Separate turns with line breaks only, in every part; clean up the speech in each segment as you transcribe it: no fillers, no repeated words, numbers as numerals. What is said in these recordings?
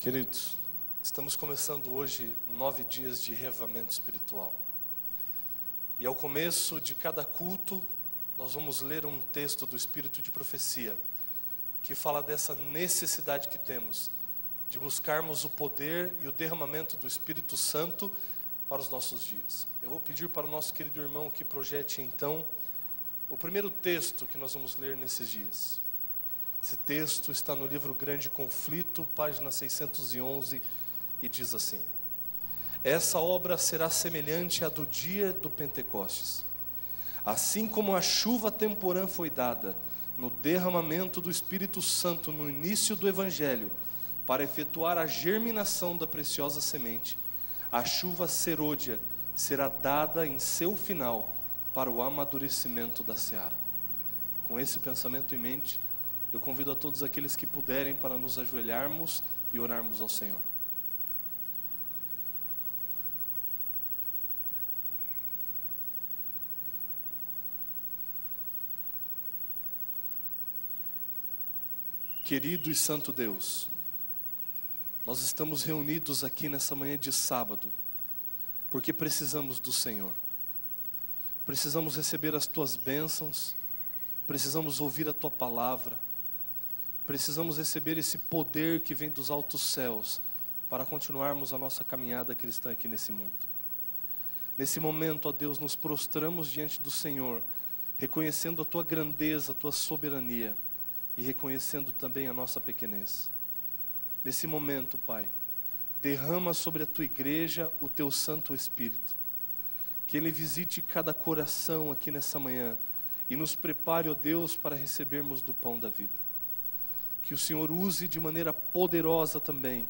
Queridos, estamos começando hoje 9 dias de reavivamento espiritual. E ao começo de cada culto, nós vamos ler um texto do Espírito de Profecia, que fala dessa necessidade que temos de buscarmos o poder e o derramamento do Espírito Santo para os nossos dias. Eu vou pedir para o nosso querido irmão que projete então o primeiro texto que nós vamos ler nesses dias. Esse texto está no livro Grande Conflito, página 611, e diz assim: essa obra será semelhante à do dia do Pentecostes. Assim como a chuva temporã foi dada no derramamento do Espírito Santo no início do Evangelho, para efetuar a germinação da preciosa semente, a chuva serôdia será dada em seu final para o amadurecimento da seara. Com esse pensamento em mente, eu convido a todos aqueles que puderem para nos ajoelharmos e orarmos ao Senhor. Querido e santo Deus, nós estamos reunidos aqui nessa manhã de sábado, porque precisamos do Senhor. Precisamos receber as Tuas bênçãos, precisamos ouvir a Tua palavra, precisamos receber esse poder que vem dos altos céus, para continuarmos a nossa caminhada cristã aqui nesse mundo. Nesse momento, ó Deus, nos prostramos diante do Senhor, reconhecendo a Tua grandeza, a Tua soberania, e reconhecendo também a nossa pequenez. Nesse momento, Pai, derrama sobre a Tua igreja o Teu Santo Espírito, que Ele visite cada coração aqui nessa manhã, e nos prepare, ó Deus, para recebermos do pão da vida. Que o Senhor use de maneira poderosa também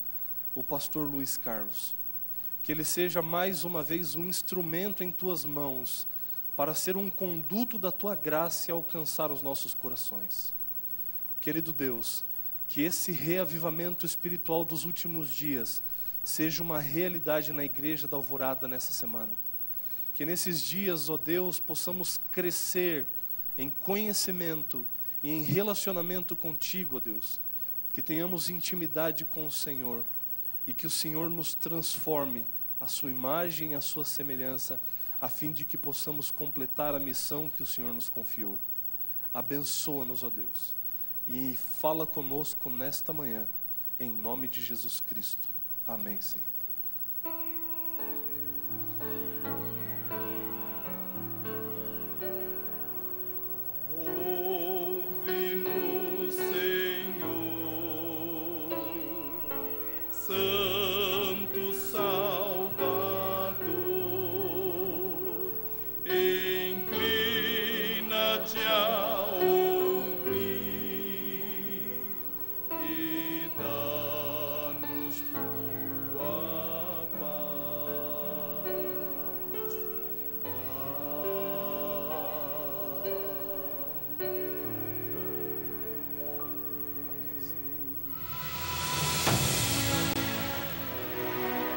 o pastor Luiz Carlos, que ele seja mais uma vez um instrumento em Tuas mãos, para ser um conduto da Tua graça e alcançar os nossos corações. Querido Deus, que esse reavivamento espiritual dos últimos dias seja uma realidade na igreja da Alvorada nessa semana. Que nesses dias, ó Deus, possamos crescer em conhecimento e em relacionamento contigo, ó Deus. Que tenhamos intimidade com o Senhor e que o Senhor nos transforme à sua imagem e à sua semelhança, a fim de que possamos completar a missão que o Senhor nos confiou. Abençoa-nos, ó Deus, e fala conosco nesta manhã, em nome de Jesus Cristo. Amém, Senhor.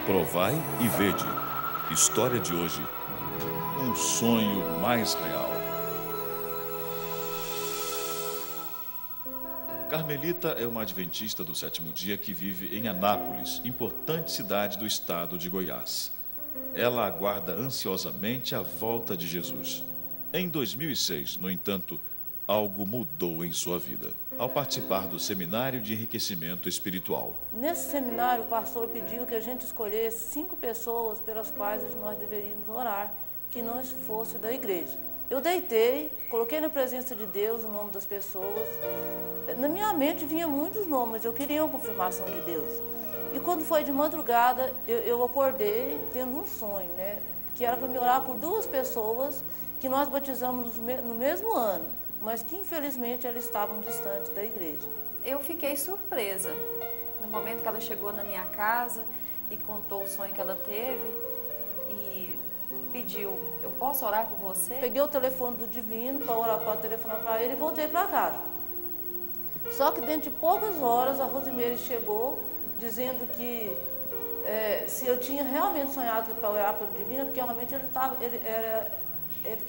Provai e vede. História de hoje. Um sonho mais real. Carmelita é uma adventista do sétimo dia que vive em Anápolis, importante cidade do estado de Goiás. Ela aguarda ansiosamente a volta de Jesus. Em 2006, no entanto, algo mudou em sua vida, ao participar do Seminário de Enriquecimento Espiritual.
Nesse seminário, o pastor pediu que a gente escolhesse 5 pessoas pelas quais nós deveríamos orar, que não fosse da igreja. Eu deitei, coloquei na presença de Deus o nome das pessoas. Na minha mente vinha muitos nomes, eu queria uma confirmação de Deus. E quando foi de madrugada, eu acordei tendo um sonho, que era para me orar por 2 pessoas que nós batizamos no mesmo ano, mas que infelizmente elas estavam distantes da igreja.
Eu fiquei surpresa no momento que ela chegou na minha casa e contou o sonho que ela teve e pediu: eu posso orar por você?
Peguei o telefone do Divino para telefonar para ele e voltei para casa. Só que dentro de poucas horas a Rosimeire chegou dizendo que se eu tinha realmente sonhado para orar pelo Divino, porque realmente ele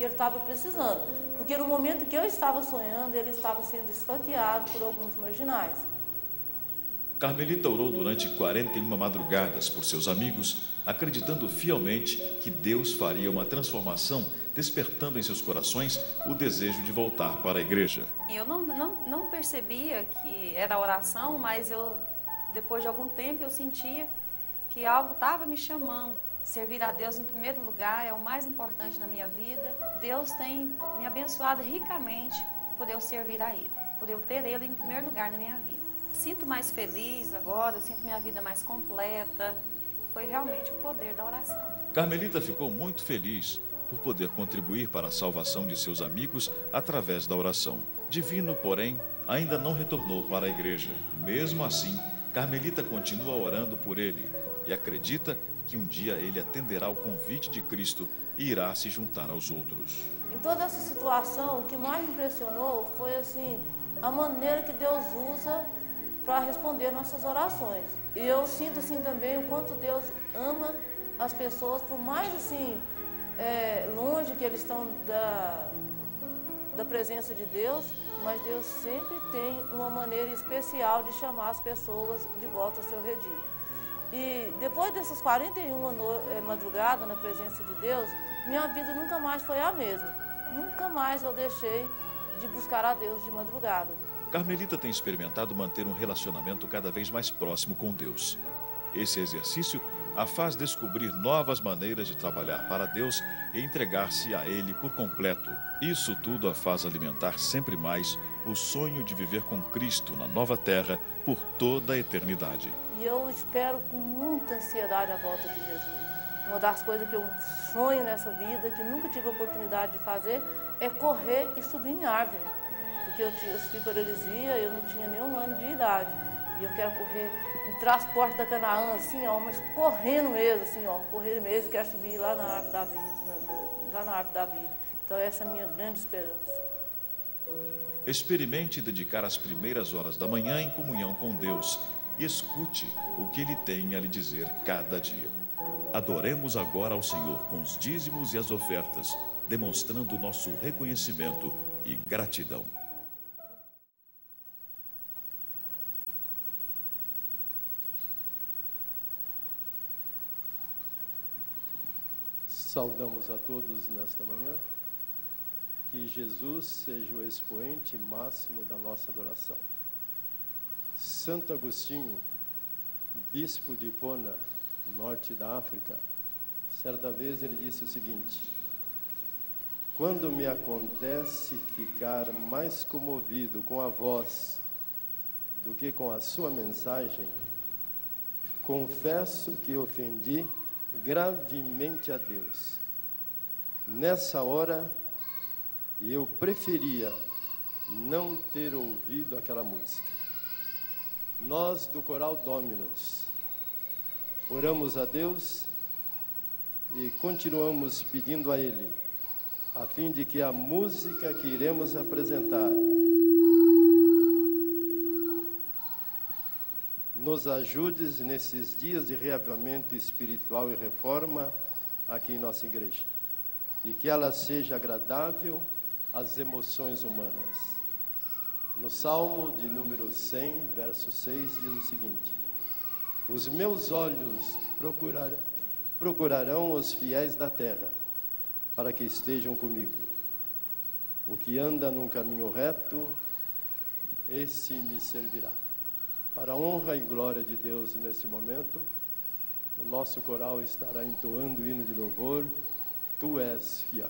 estava precisando. Porque no momento que eu estava sonhando, ele estava sendo esfaqueado por alguns marginais.
Carmelita orou durante 41 madrugadas por seus amigos, acreditando fielmente que Deus faria uma transformação, despertando em seus corações o desejo de voltar para a igreja.
Eu não percebia que era oração, mas depois de algum tempo eu sentia que algo estava me chamando. Servir a Deus em primeiro lugar é o mais importante na minha vida. Deus tem me abençoado ricamente por eu servir a Ele, por eu ter Ele em primeiro lugar na minha vida. Sinto mais feliz agora, eu sinto minha vida mais completa. Foi realmente o poder da oração.
Carmelita ficou muito feliz por poder contribuir para a salvação de seus amigos através da oração. Divino, porém, ainda não retornou para a igreja. Mesmo assim, Carmelita continua orando por ele e acredita que um dia ele atenderá ao convite de Cristo e irá se juntar aos outros.
Em toda essa situação, o que mais me impressionou foi assim, a maneira que Deus usa para responder nossas orações. E eu sinto assim também o quanto Deus ama as pessoas, por mais assim longe que eles estão da presença de Deus, mas Deus sempre tem uma maneira especial de chamar as pessoas de volta ao seu redil. E depois dessas 41 madrugadas na presença de Deus, minha vida nunca mais foi a mesma. Nunca mais eu deixei de buscar a Deus de madrugada.
Carmelita tem experimentado manter um relacionamento cada vez mais próximo com Deus. Esse exercício a faz descobrir novas maneiras de trabalhar para Deus e entregar-se a Ele por completo. Isso tudo a faz alimentar sempre mais o sonho de viver com Cristo na nova terra por toda a eternidade.
E eu espero com muita ansiedade a volta de Jesus. Uma das coisas que eu sonho nessa vida, que nunca tive a oportunidade de fazer, é correr e subir em árvore. Porque eu tive paralisia, eu não tinha nem 1 ano de idade. E eu quero correr em transporte da Canaã, assim, ó, mas correndo mesmo, assim, ó, correr mesmo, quero subir lá na árvore da vida, lá na árvore da vida. Então essa é a minha grande esperança.
Experimente dedicar as primeiras horas da manhã em comunhão com Deus e escute o que Ele tem a lhe dizer cada dia. Adoremos agora ao Senhor com os dízimos e as ofertas, demonstrando nosso reconhecimento e gratidão.
Saudamos a todos nesta manhã. Que Jesus seja o expoente máximo da nossa adoração. Santo Agostinho, bispo de Hipona, no norte da África, certa vez ele disse o seguinte: quando me acontece ficar mais comovido com a voz do que com a sua mensagem, confesso que ofendi gravemente a Deus. Nessa hora, eu preferia não ter ouvido aquela música. Nós do Coral Dominus oramos a Deus e continuamos pedindo a Ele, a fim de que a música que iremos apresentar nos ajude nesses dias de reavivamento espiritual e reforma aqui em nossa igreja, e que ela seja agradável às emoções humanas. No Salmo de número 100, verso 6, diz o seguinte: os meus olhos procurarão os fiéis da terra, para que estejam comigo. O que anda num caminho reto, esse me servirá. Para a honra e glória de Deus, nesse momento, o nosso coral estará entoando o hino de louvor, Tu és fiel.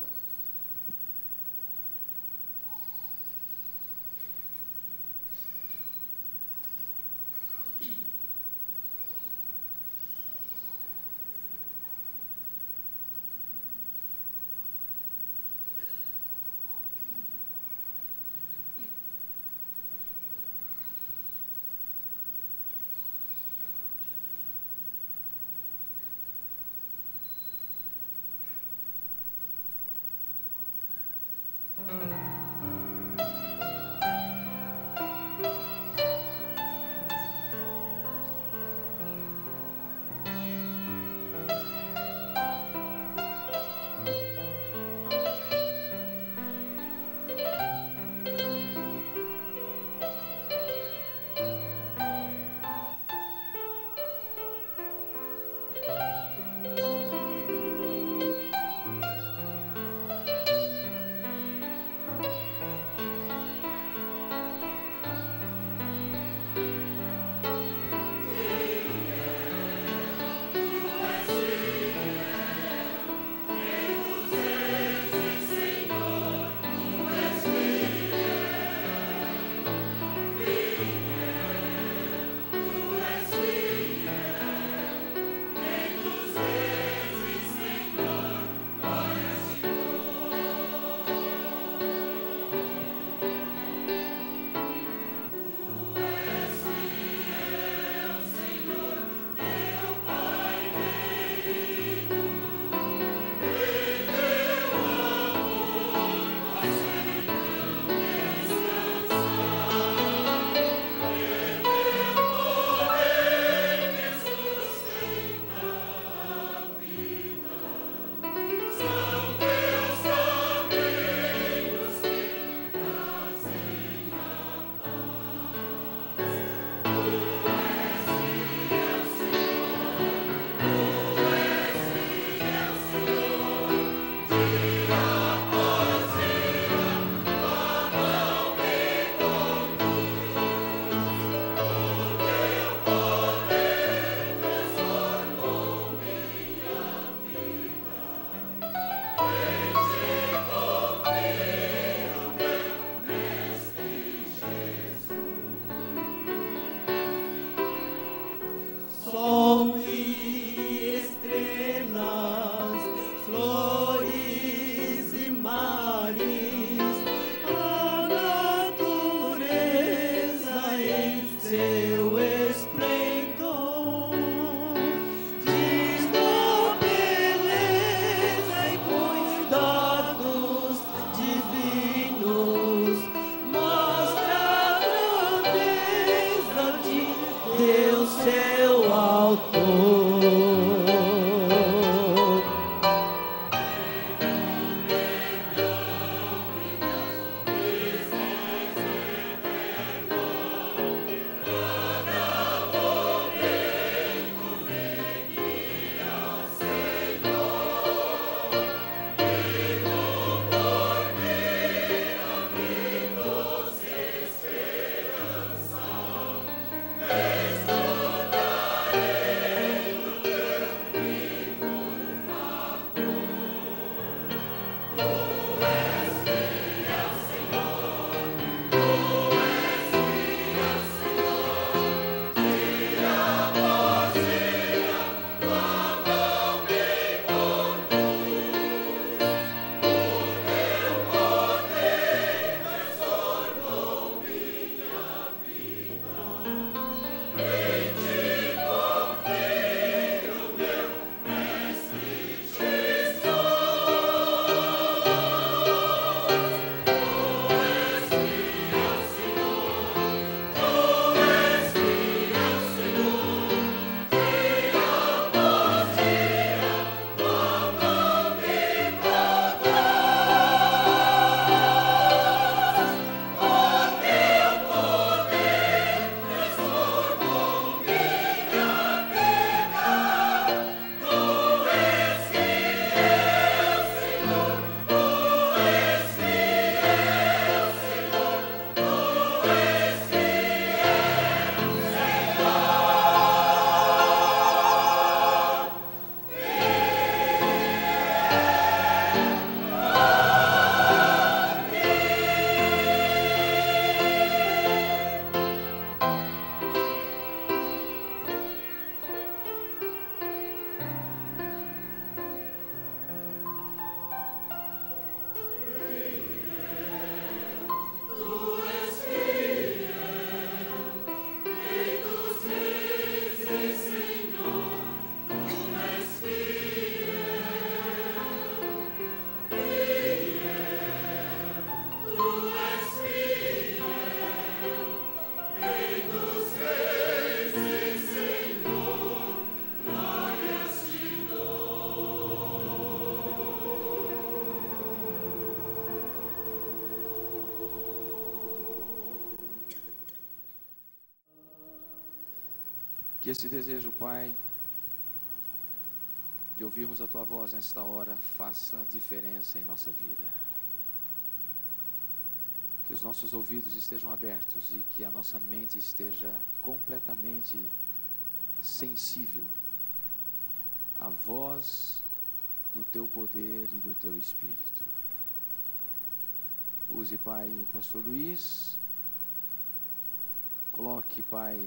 Que esse desejo, Pai, de ouvirmos a Tua voz nesta hora, faça diferença em nossa vida. Que os nossos ouvidos estejam abertos e que a nossa mente esteja completamente sensível à voz do Teu poder e do Teu Espírito. Use, Pai, o pastor Luiz. Coloque, Pai,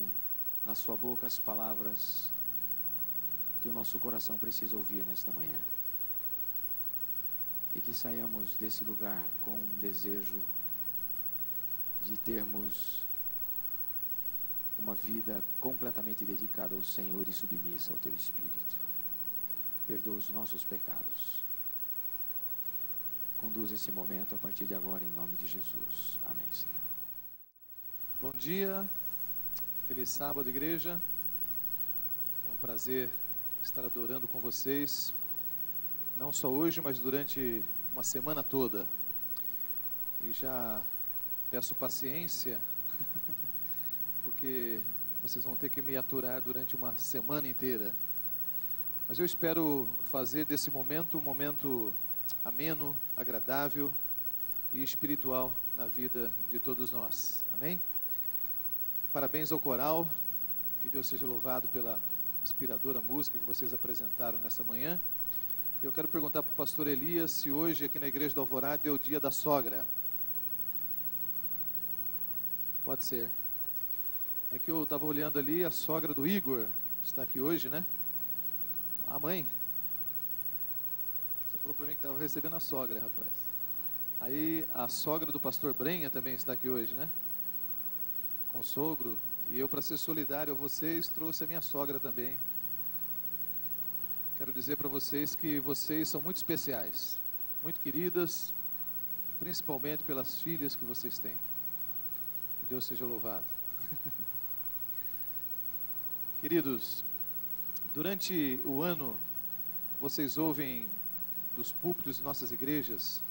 na sua boca as palavras que o nosso coração precisa ouvir nesta manhã. E que saiamos desse lugar com um desejo de termos uma vida completamente dedicada ao Senhor e submissa ao Teu Espírito. Perdoa os nossos pecados. Conduz esse momento a partir de agora, em nome de Jesus. Amém, Senhor.
Bom dia, feliz sábado, igreja. É um prazer estar adorando com vocês, não só hoje, mas durante uma semana toda. E já peço paciência, porque vocês vão ter que me aturar durante uma semana inteira. Mas eu espero fazer desse momento um momento ameno, agradável e espiritual na vida de todos nós. Amém? Parabéns ao coral, que Deus seja louvado pela inspiradora música que vocês apresentaram nessa manhã. Eu quero perguntar para o pastor Elias se hoje aqui na igreja do Alvorada é o dia da sogra. Pode ser. É que eu estava olhando ali, a sogra do Igor está aqui hoje, né? A mãe. Você falou para mim que estava recebendo a sogra, rapaz. Aí a sogra do pastor Brenha também está aqui hoje, né? Com o sogro. E eu, para ser solidário a vocês, trouxe a minha sogra também. Quero dizer para vocês que vocês são muito especiais, muito queridas, principalmente pelas filhas que vocês têm. Que Deus seja louvado. Queridos, durante o ano, vocês ouvem dos púlpitos de nossas igrejas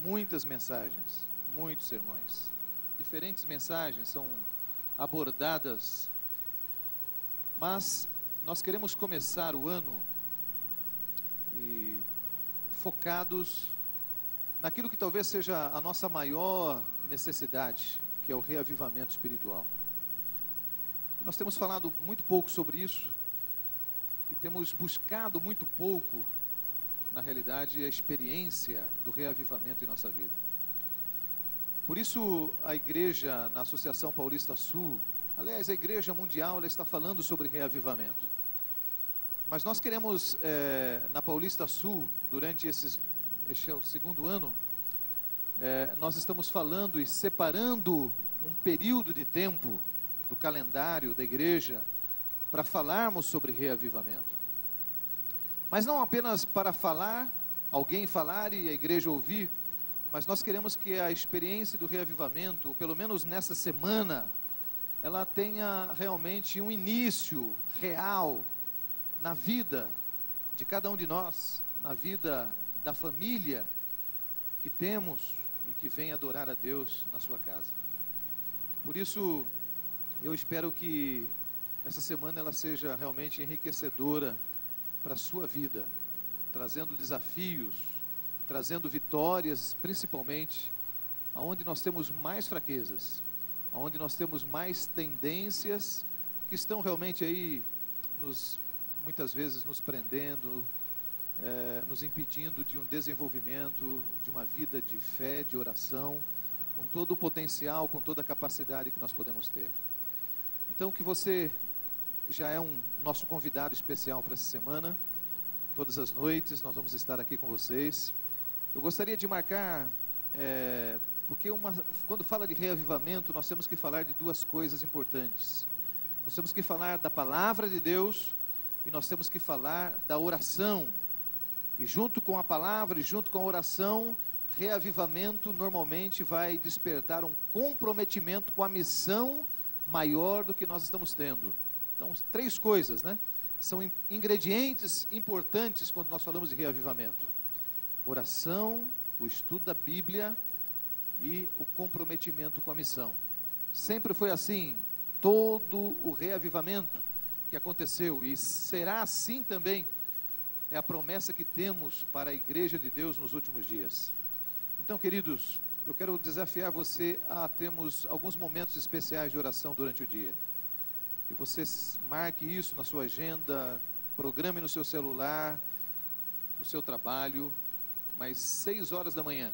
muitas mensagens, muitos sermões. Diferentes mensagens são abordadas, mas nós queremos começar o ano focados naquilo que talvez seja a nossa maior necessidade, que é o reavivamento espiritual. Nós temos falado muito pouco sobre isso e temos buscado muito pouco, na realidade, a experiência do reavivamento em nossa vida. Por isso, a igreja na Associação Paulista Sul, aliás, a igreja mundial, ela está falando sobre reavivamento. Mas nós queremos, na Paulista Sul, durante este é o segundo ano, nós estamos falando e separando um período de tempo do calendário da igreja para falarmos sobre reavivamento. Mas não apenas para falar, alguém falar e a igreja ouvir, mas nós queremos que a experiência do reavivamento, ou pelo menos nessa semana, ela tenha realmente um início real na vida de cada um de nós, na vida da família que temos e que vem adorar a Deus na sua casa. Por isso, eu espero que essa semana ela seja realmente enriquecedora para a sua vida, trazendo desafios, trazendo vitórias, principalmente aonde nós temos mais fraquezas, aonde nós temos mais tendências que estão realmente aí muitas vezes nos prendendo, nos impedindo de um desenvolvimento, de uma vida de fé, de oração, com todo o potencial, com toda a capacidade que nós podemos ter. Então, que você já é um nosso convidado especial para essa semana. Todas as noites nós vamos estar aqui com vocês. Eu gostaria de marcar, porque quando fala de reavivamento, nós temos que falar de duas coisas importantes. Nós temos que falar da palavra de Deus e nós temos que falar da oração. E junto com a palavra e junto com a oração, reavivamento normalmente vai despertar um comprometimento com a missão maior do que nós estamos tendo. Então, três coisas, né? São ingredientes importantes quando nós falamos de reavivamento: oração, o estudo da Bíblia e o comprometimento com a missão. Sempre foi assim. Todo o reavivamento que aconteceu e será assim também, é a promessa que temos para a igreja de Deus nos últimos dias. Então, queridos, eu quero desafiar você a termos alguns momentos especiais de oração durante o dia. Que você marque isso na sua agenda, programe no seu celular, no seu trabalho, mas 6 horas da manhã,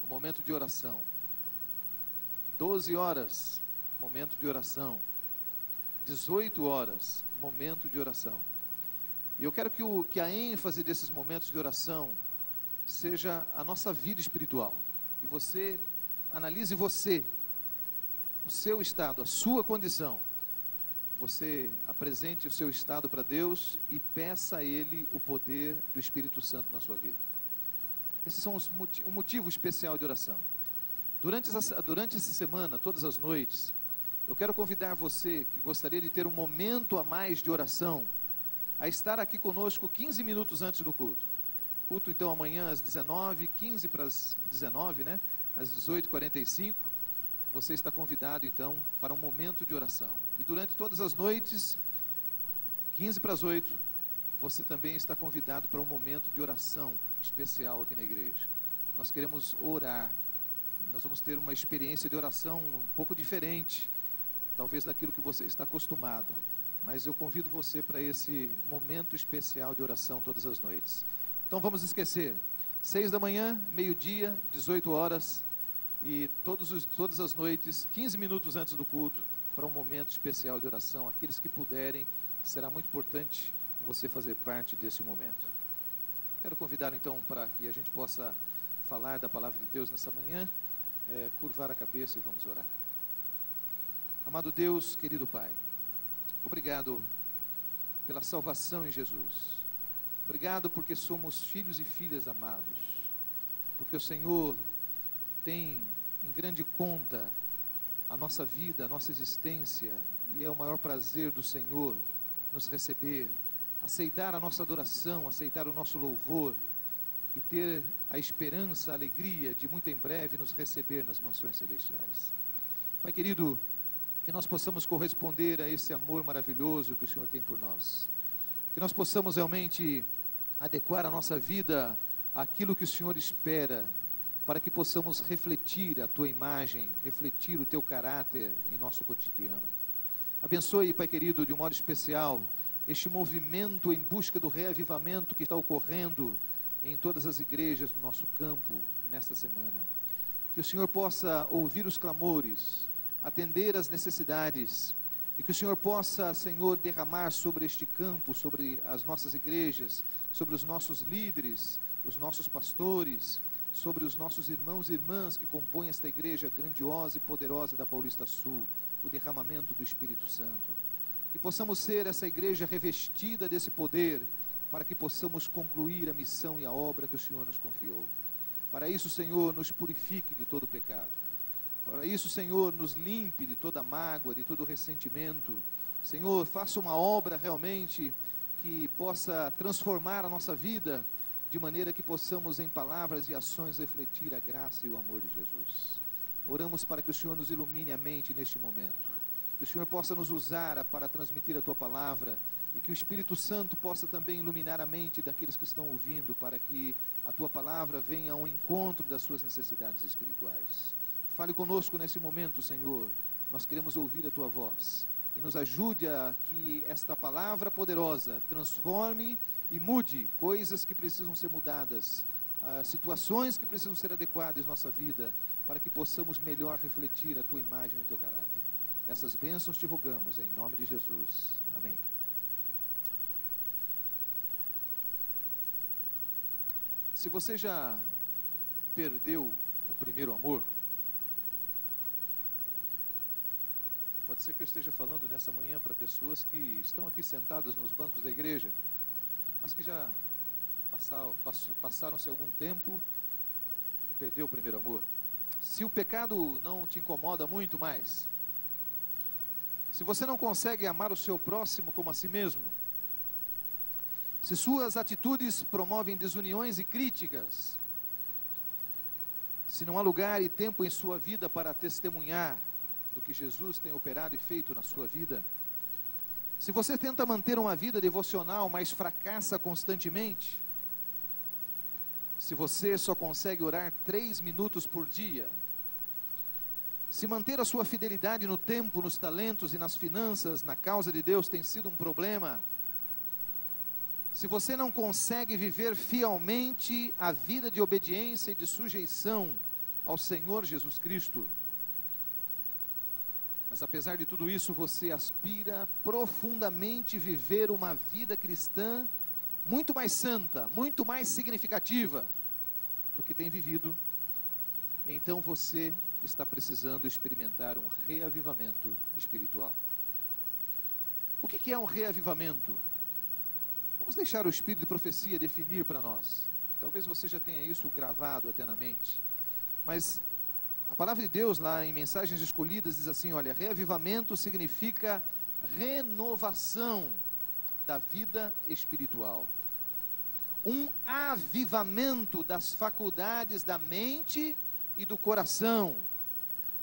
um momento de oração. 12 horas, momento de oração. 18 horas, momento de oração. E eu quero que a ênfase desses momentos de oração seja a nossa vida espiritual. Que você analise você, o seu estado, a sua condição. Você apresente o seu estado para Deus e peça a Ele o poder do Espírito Santo na sua vida. Esses são um motivo especial de oração. Durante essa semana, todas as noites, eu quero convidar você que gostaria de ter um momento a mais de oração, a estar aqui conosco 15 minutos antes do culto. Culto então amanhã às 19, 15 para as 19, né? Às 18h45. Você está convidado então para um momento de oração. E durante todas as noites, 15 para as 8, você também está convidado para um momento de oração especial aqui na igreja. Nós queremos orar. Nós vamos ter uma experiência de oração um pouco diferente, talvez daquilo que você está acostumado. Mas eu convido você para esse momento especial de oração todas as noites. Então vamos esquecer, 6 da manhã, meio-dia, 18 horas, e todas as noites, 15 minutos antes do culto, para um momento especial de oração. Aqueles que puderem, será muito importante você fazer parte desse momento. Quero convidar então para que a gente possa falar da palavra de Deus nessa manhã, curvar a cabeça e vamos orar. Amado Deus, querido Pai, obrigado pela salvação em Jesus. Obrigado porque somos filhos e filhas amados, porque o Senhor tem em grande conta a nossa vida, a nossa existência, e é o maior prazer do Senhor nos receber, aceitar a nossa adoração, aceitar o nosso louvor e ter a esperança, a alegria de muito em breve nos receber nas mansões celestiais. Pai querido, que nós possamos corresponder a esse amor maravilhoso que o Senhor tem por nós, que nós possamos realmente adequar a nossa vida àquilo que o Senhor espera, para que possamos refletir a Tua imagem, refletir o Teu caráter em nosso cotidiano. Abençoe, Pai querido, de um modo especial, este movimento em busca do reavivamento que está ocorrendo em todas as igrejas do nosso campo, nesta semana. Que o Senhor possa ouvir os clamores, atender às necessidades, e que o Senhor possa, Senhor, derramar sobre este campo, sobre as nossas igrejas, sobre os nossos líderes, os nossos pastores, sobre os nossos irmãos e irmãs que compõem esta igreja grandiosa e poderosa da Paulista Sul, o derramamento do Espírito Santo. Que possamos ser essa igreja revestida desse poder, para que possamos concluir a missão e a obra que o Senhor nos confiou. Para isso, Senhor, nos purifique de todo pecado. Para isso, Senhor, nos limpe de toda mágoa, de todo ressentimento. Senhor, faça uma obra realmente que possa transformar a nossa vida, de maneira que possamos em palavras e ações refletir a graça e o amor de Jesus. Oramos para que o Senhor nos ilumine a mente neste momento, que o Senhor possa nos usar para transmitir a Tua palavra, e que o Espírito Santo possa também iluminar a mente daqueles que estão ouvindo, para que a Tua palavra venha ao encontro das suas necessidades espirituais. Fale conosco nesse momento, Senhor, nós queremos ouvir a Tua voz, e nos ajude a que esta palavra poderosa transforme e mude coisas que precisam ser mudadas, situações que precisam ser adequadas em nossa vida, para que possamos melhor refletir a Tua imagem e o Teu caráter. Essas bênçãos te rogamos em nome de Jesus. Amém. Se você já perdeu o primeiro amor, pode ser que eu esteja falando nessa manhã para pessoas que estão aqui sentadas nos bancos da igreja, mas que já passaram-se algum tempo e perdeu o primeiro amor. Se o pecado não te incomoda muito mais, se você não consegue amar o seu próximo como a si mesmo, se suas atitudes promovem desuniões e críticas, se não há lugar e tempo em sua vida para testemunhar do que Jesus tem operado e feito na sua vida, Se você tenta manter uma vida devocional, mas fracassa constantemente, se você só consegue orar 3 minutos por dia, se manter a sua fidelidade no tempo, nos talentos e nas finanças, na causa de Deus tem sido um problema, se você não consegue viver fielmente a vida de obediência e de sujeição ao Senhor Jesus Cristo, mas apesar de tudo isso, você aspira profundamente viver uma vida cristã muito mais santa, muito mais significativa do que tem vivido, então você está precisando experimentar um reavivamento espiritual. O que é um reavivamento? Vamos deixar o Espírito de Profecia definir para nós. Talvez você já tenha isso gravado até na mente, mas a palavra de Deus lá em Mensagens Escolhidas diz assim, olha, reavivamento significa renovação da vida espiritual. Um avivamento das faculdades da mente e do coração.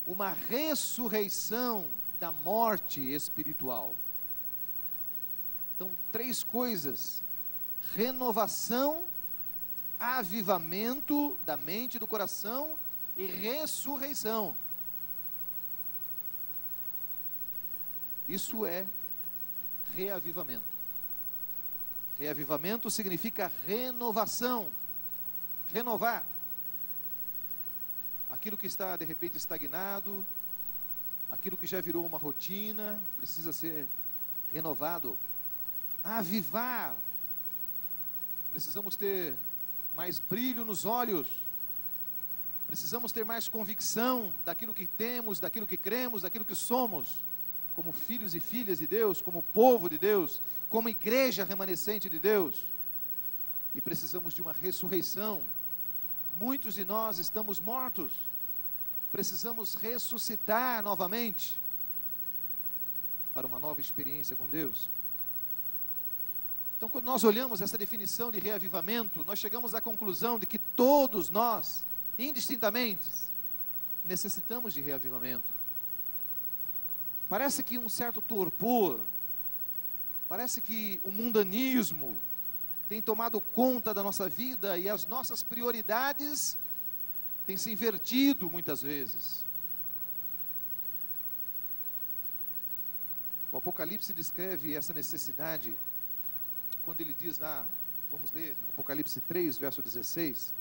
Uma ressurreição da morte espiritual. Então, 3 coisas: renovação, avivamento da mente e do coração e ressurreição. Isso é reavivamento. Reavivamento significa renovação. Renovar. Aquilo que está de repente estagnado, aquilo que já virou uma rotina, precisa ser renovado. Avivar. Precisamos ter mais brilho nos olhos. Precisamos ter mais convicção daquilo que temos, daquilo que cremos, daquilo que somos, como filhos e filhas de Deus, como povo de Deus, como igreja remanescente de Deus. E precisamos de uma ressurreição. Muitos de nós estamos mortos. Precisamos ressuscitar novamente para uma nova experiência com Deus. Então, quando nós olhamos essa definição de reavivamento, nós chegamos à conclusão de que todos nós, indistintamente, necessitamos de reavivamento. Parece que um certo torpor, parece que o mundanismo tem tomado conta da nossa vida e as nossas prioridades têm se invertido muitas vezes. O Apocalipse descreve essa necessidade quando ele diz lá, vamos ler, Apocalipse 3, verso 16.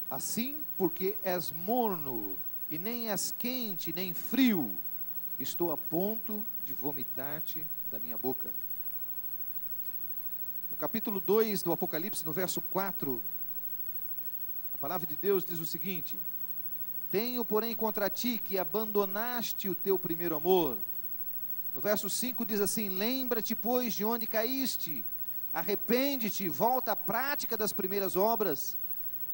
Assim, porque és morno, e nem és quente, nem frio, estou a ponto de vomitar-te da minha boca. No capítulo 2 do Apocalipse, no verso 4, a palavra de Deus diz o seguinte: tenho, porém, contra ti que abandonaste o teu primeiro amor. No verso 5 diz assim: lembra-te, pois, de onde caíste, arrepende-te, volta à prática das primeiras obras.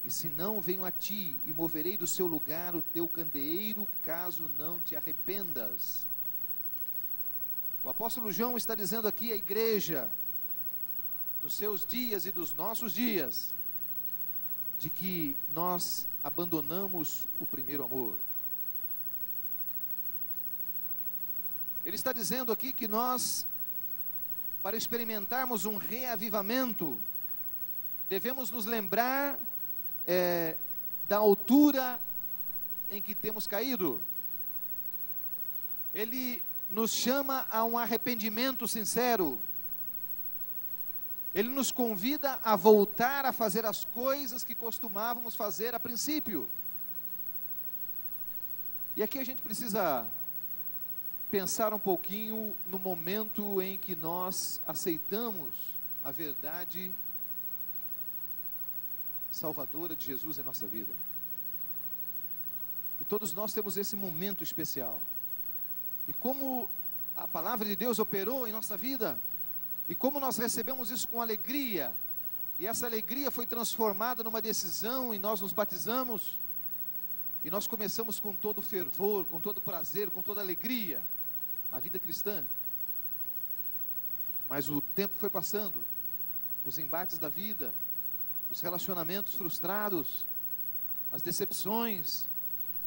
E se não, venho a ti e moverei do seu lugar o teu candeeiro, caso não te arrependas. O apóstolo João está dizendo aqui à igreja, dos seus dias e dos nossos dias, de que nós abandonamos o primeiro amor. Ele está dizendo aqui que nós, para experimentarmos um reavivamento, devemos nos lembrar da altura em que temos caído. Ele nos chama a um arrependimento sincero. Ele nos convida a voltar a fazer as coisas que costumávamos fazer a princípio. E aqui a gente precisa pensar um pouquinho no momento em que nós aceitamos a verdade salvadora de Jesus em nossa vida. E todos nós temos esse momento especial. E como a palavra de Deus operou em nossa vida, e como nós recebemos isso com alegria, e essa alegria foi transformada numa decisão, e nós nos batizamos, e nós começamos com todo fervor, com todo prazer, com toda alegria, a vida cristã. Mas o tempo foi passando, os embates da vida, os relacionamentos frustrados, as decepções,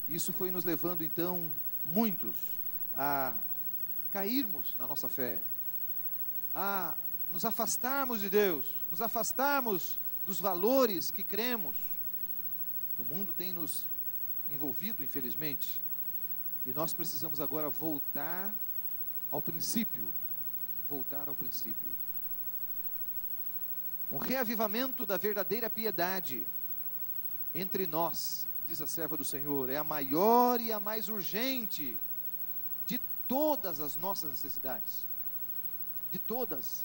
isso foi nos levando então, muitos, a cairmos na nossa fé, a nos afastarmos de Deus, nos afastarmos dos valores que cremos. O mundo tem nos envolvido, infelizmente, e nós precisamos agora voltar ao princípio. Voltar ao princípio. Um reavivamento da verdadeira piedade entre nós, diz a serva do Senhor, é a maior e a mais urgente de todas as nossas necessidades. De todas.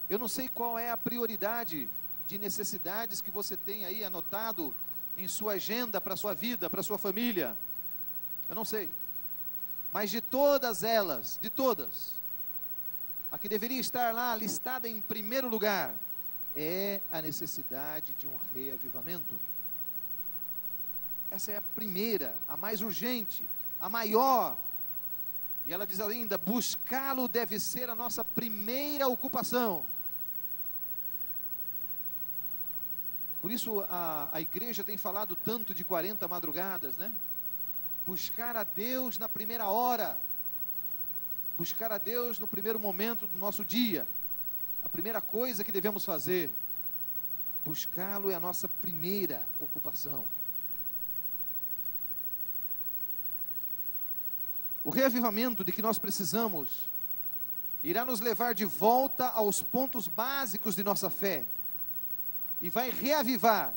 Eu não sei qual é a prioridade de necessidades que você tem aí anotado em sua agenda para a sua vida, para a sua família. Eu não sei. Mas de todas elas, de todas, a que deveria estar lá listada em primeiro lugar é a necessidade de um reavivamento. Essa é a primeira, a mais urgente, a maior. E ela diz ainda: buscá-lo deve ser a nossa primeira ocupação. Por isso a igreja tem falado tanto de 40 madrugadas, né? Buscar a Deus na primeira hora. Buscar a Deus no primeiro momento do nosso dia. A primeira coisa que devemos fazer. Buscá-lo é a nossa primeira ocupação. O reavivamento de que nós precisamos irá nos levar de volta aos pontos básicos de nossa fé e vai reavivar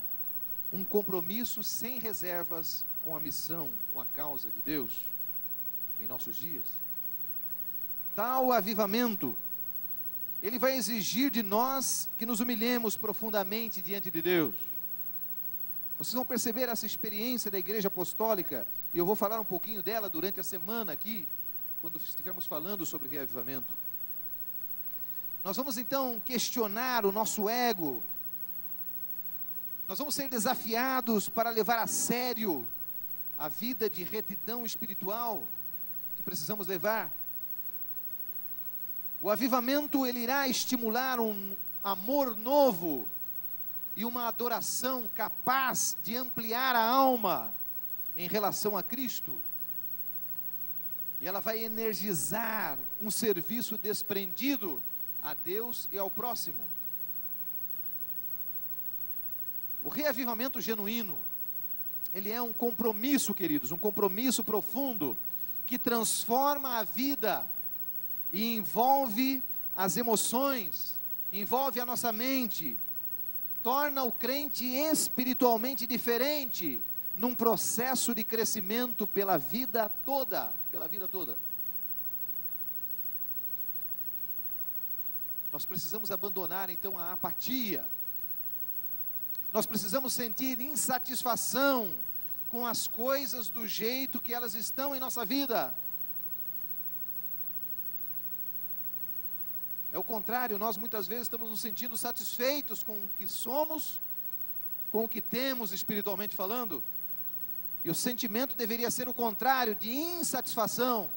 um compromisso sem reservas com a missão, com a causa de Deus em nossos dias. Tal avivamento, ele vai exigir de nós que nos humilhemos profundamente diante de Deus. Vocês vão perceber essa experiência da igreja apostólica, e eu vou falar um pouquinho dela durante a semana aqui, quando estivermos falando sobre reavivamento. Nós vamos então questionar o nosso ego, nós vamos ser desafiados para levar a sério a vida de retidão espiritual que precisamos levar. O avivamento, ele irá estimular um amor novo e uma adoração capaz de ampliar a alma em relação a Cristo. E ela vai energizar um serviço desprendido a Deus e ao próximo. O reavivamento genuíno, ele é um compromisso, queridos, um compromisso profundo, que transforma a vida e envolve as emoções, envolve a nossa mente, torna o crente espiritualmente diferente, num processo de crescimento pela vida toda, Nós precisamos abandonar então a apatia, nós precisamos sentir insatisfação com as coisas do jeito que elas estão em nossa vida. É o contrário, nós muitas vezes estamos nos sentindo satisfeitos com o que somos, com o que temos espiritualmente falando, e o sentimento deveria ser o contrário, de insatisfação.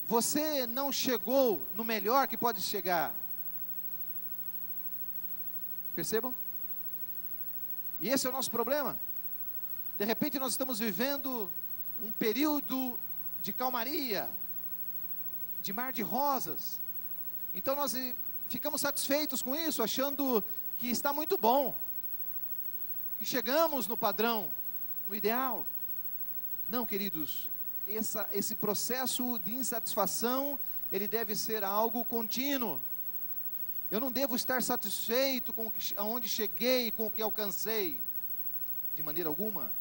Você não chegou no melhor que pode chegar. Percebam? E esse é o nosso problema. De repente nós estamos vivendo um período de calmaria, de mar de rosas. Então nós ficamos satisfeitos com isso, achando que está muito bom, que chegamos no padrão, no ideal. Não, queridos, esse processo de insatisfação, ele deve ser algo contínuo. Eu não devo estar satisfeito com aonde cheguei, com o que alcancei, de maneira alguma.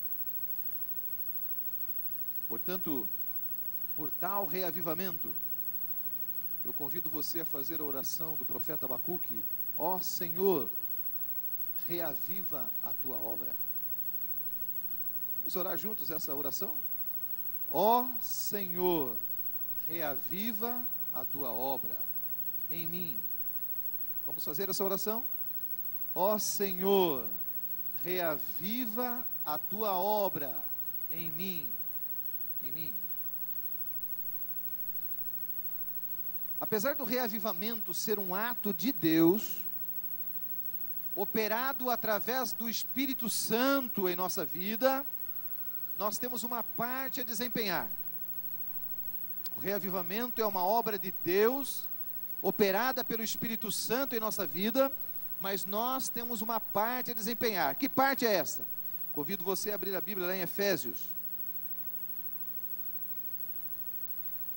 Portanto, por tal reavivamento, eu convido você a fazer a oração do profeta Abacuque: ó Senhor, reaviva a tua obra. Vamos orar juntos essa oração? Ó Senhor, reaviva a tua obra em mim. Vamos fazer essa oração? Ó Senhor, reaviva a tua obra em mim. Em mim. Apesar do reavivamento ser um ato de Deus, operado através do Espírito Santo em nossa vida, nós temos uma parte a desempenhar. O reavivamento é uma obra de Deus, operada pelo Espírito Santo em nossa vida, mas nós temos uma parte a desempenhar. Que parte é essa? Convido você a abrir a Bíblia lá em Efésios,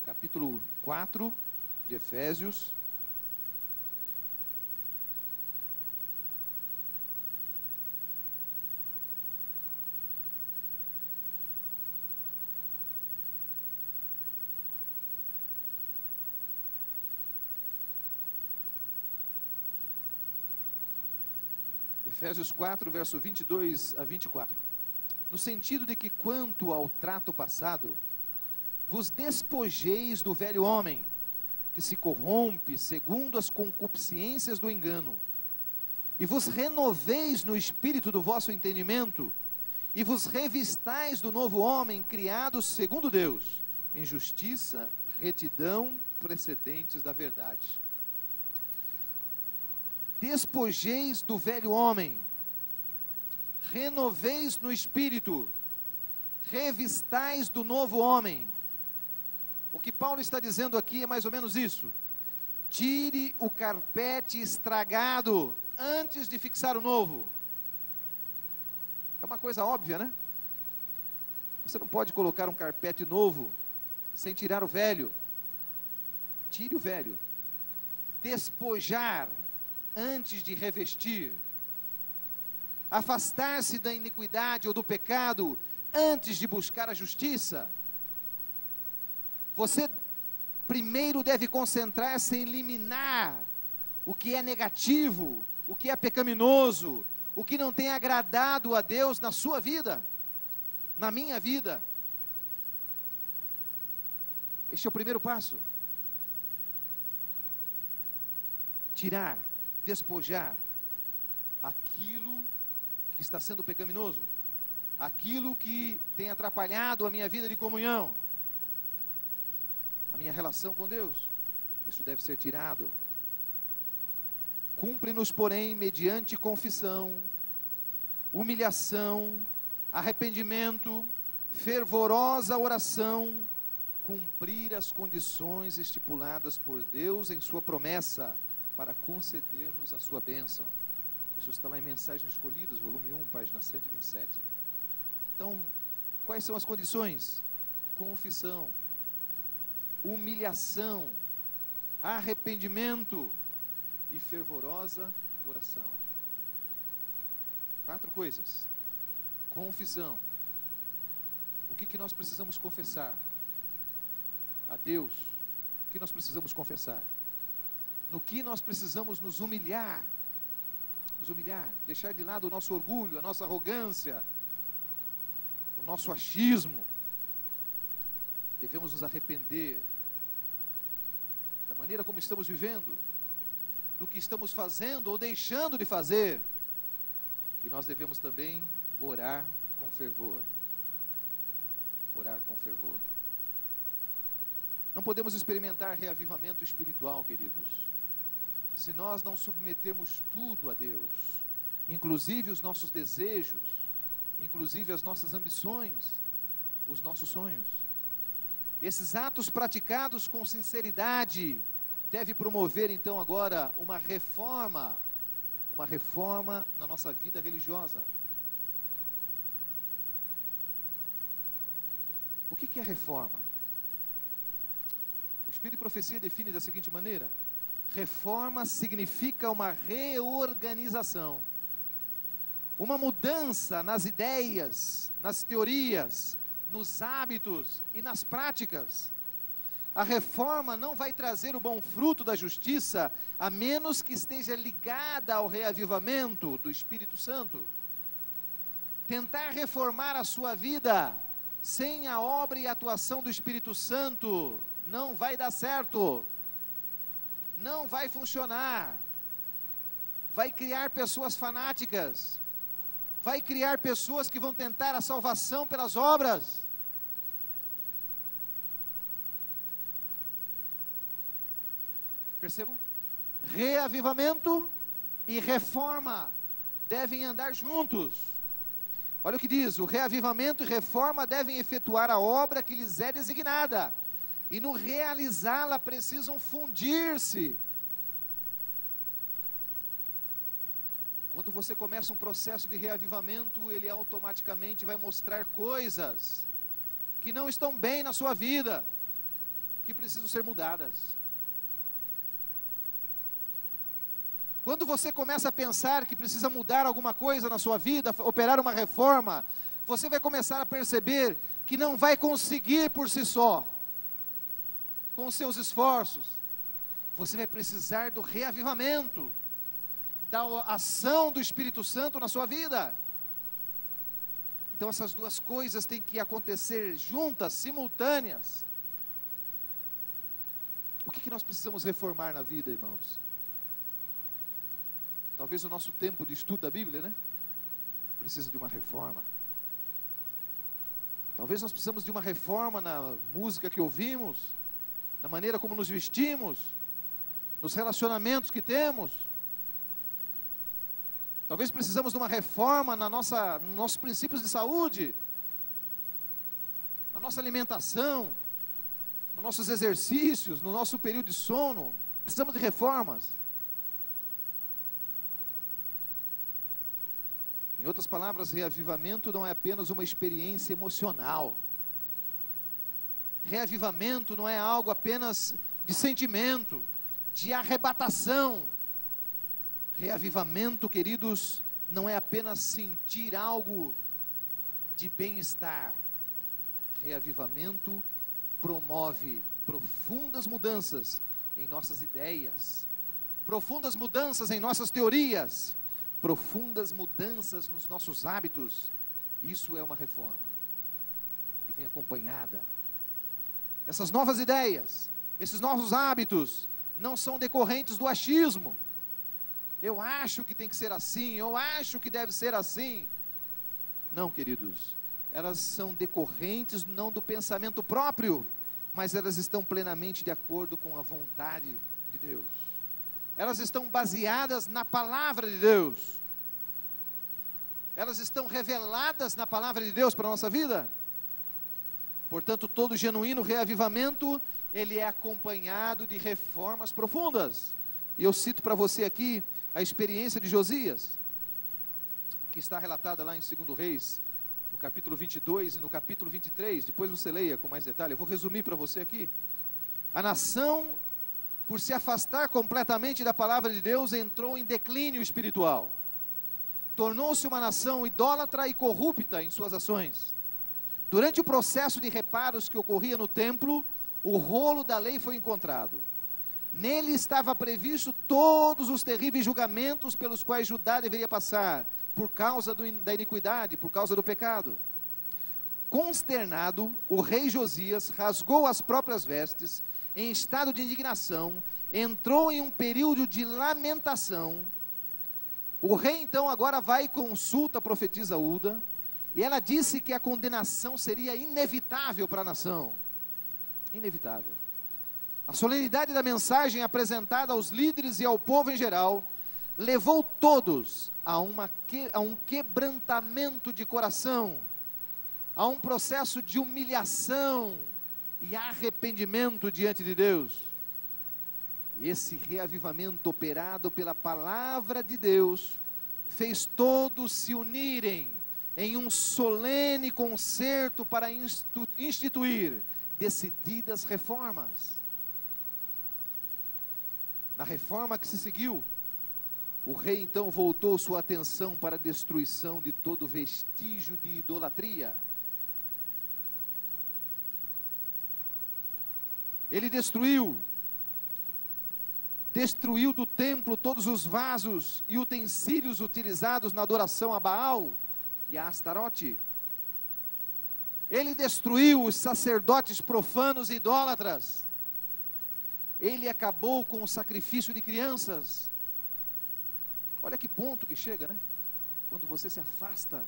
capítulo 4 de Efésios. Efésios 4, verso 22 a 24. No sentido de que, quanto ao trato passado, vos despojeis do velho homem, que se corrompe segundo as concupiscências do engano, e vos renoveis no espírito do vosso entendimento, e vos revistais do novo homem, criado segundo Deus, em justiça, retidão, precedentes da verdade. Despojeis do velho homem, renoveis no espírito, revistais do novo homem. O que Paulo está dizendo aqui é mais ou menos isso: tire o carpete estragado antes de fixar o novo. É uma coisa óbvia, né? Você não pode colocar um carpete novo sem tirar o velho. Tire o velho. Despojar antes de revestir, afastar-se da iniquidade ou do pecado antes de buscar a justiça. Você primeiro deve concentrar-se em eliminar o que é negativo, o que é pecaminoso, o que não tem agradado a Deus na sua vida, na minha vida. Este é o primeiro passo. Tirar, despojar aquilo que está sendo pecaminoso, aquilo que tem atrapalhado a minha vida de comunhão, a minha relação com Deus. Isso deve ser tirado. Cumpre-nos, porém, mediante confissão, humilhação, arrependimento, fervorosa oração, cumprir as condições estipuladas por Deus em sua promessa, para conceder-nos a sua bênção. Isso está lá em Mensagens Escolhidas, volume 1, página 127. Então, quais são as condições? Confissão, humilhação, arrependimento e fervorosa oração. 4 coisas. Confissão. O que nós precisamos confessar a Deus? O que nós precisamos confessar? No que nós precisamos nos humilhar, deixar de lado o nosso orgulho, a nossa arrogância, o nosso achismo. Devemos nos arrepender da maneira como estamos vivendo, do que estamos fazendo ou deixando de fazer. E nós devemos também orar com fervor. Orar com fervor. Não podemos experimentar reavivamento espiritual, queridos, se nós não submetermos tudo a Deus, inclusive os nossos desejos, inclusive as nossas ambições, os nossos sonhos. Esses atos praticados com sinceridade devem promover então agora uma reforma na nossa vida religiosa. O que é reforma? O Espírito de Profecia define da seguinte maneira: reforma significa uma reorganização, uma mudança nas ideias, nas teorias, nos hábitos e nas práticas. A reforma não vai trazer o bom fruto da justiça, a menos que esteja ligada ao reavivamento do Espírito Santo. Tentar reformar a sua vida sem a obra e atuação do Espírito Santo não vai dar certo. Não vai funcionar. Vai criar pessoas fanáticas. Vai criar pessoas que vão tentar a salvação pelas obras. Percebam? Reavivamento e reforma devem andar juntos. Olha o que diz: o reavivamento e reforma devem efetuar a obra que lhes é designada, e no realizá-la precisam fundir-se. Quando você começa um processo de reavivamento, ele automaticamente vai mostrar coisas que não estão bem na sua vida, que precisam ser mudadas. Quando você começa a pensar que precisa mudar alguma coisa na sua vida, operar uma reforma, você vai começar a perceber que não vai conseguir por si só, com os seus esforços. Você vai precisar do reavivamento, da ação do Espírito Santo na sua vida. Então essas duas coisas têm que acontecer juntas, simultâneas. O que nós precisamos reformar na vida, irmãos? Talvez o nosso tempo de estudo da Bíblia, né? Precisa de uma reforma. Talvez nós precisamos de uma reforma na música que ouvimos, na maneira como nos vestimos, nos relacionamentos que temos. Talvez precisamos de uma reforma nos nossos princípios de saúde, na nossa alimentação, nos nossos exercícios, no nosso período de sono. Precisamos de reformas. Em outras palavras, reavivamento não é apenas uma experiência emocional. Reavivamento não é algo apenas de sentimento, de arrebatação. Reavivamento, queridos, não é apenas sentir algo de bem-estar. Reavivamento promove profundas mudanças em nossas ideias, profundas mudanças em nossas teorias, profundas mudanças nos nossos hábitos. Isso é uma reforma que vem acompanhada. Essas novas ideias, esses novos hábitos, não são decorrentes do achismo. Eu acho que tem que ser assim, eu acho que deve ser assim. Não, queridos, elas são decorrentes não do pensamento próprio, mas elas estão plenamente de acordo com a vontade de Deus. Elas estão baseadas na palavra de Deus. Elas estão reveladas na palavra de Deus para a nossa vida. Portanto, todo genuíno reavivamento, ele é acompanhado de reformas profundas. E eu cito para você aqui a experiência de Josias, que está relatada lá em 2 Reis, no capítulo 22 e no capítulo 23, depois você leia com mais detalhe. Eu vou resumir para você aqui. A nação, por se afastar completamente da palavra de Deus, entrou em declínio espiritual. Tornou-se uma nação idólatra e corrupta em suas ações. Durante o processo de reparos que ocorria no templo, o rolo da lei foi encontrado. Nele estava previsto todos os terríveis julgamentos pelos quais Judá deveria passar, por causa da iniquidade, por causa do pecado. Consternado, o rei Josias rasgou as próprias vestes, em estado de indignação, entrou em um período de lamentação. O rei então agora vai e consulta a profetisa Ulda, e ela disse que a condenação seria inevitável para a nação. Inevitável. A solenidade da mensagem apresentada aos líderes e ao povo em geral, levou todos a um quebrantamento de coração, a um processo de humilhação e arrependimento diante de Deus. Esse reavivamento operado pela palavra de Deus, fez todos se unirem em um solene concerto para instituir decididas reformas. Na reforma que se seguiu, o rei então voltou sua atenção para a destruição de todo vestígio de idolatria. Ele destruiu do templo todos os vasos e utensílios utilizados na adoração a Baal e a Astarote. Ele destruiu os sacerdotes profanos e idólatras. Ele acabou com o sacrifício de crianças. Olha que ponto que chega, né? Quando você se afasta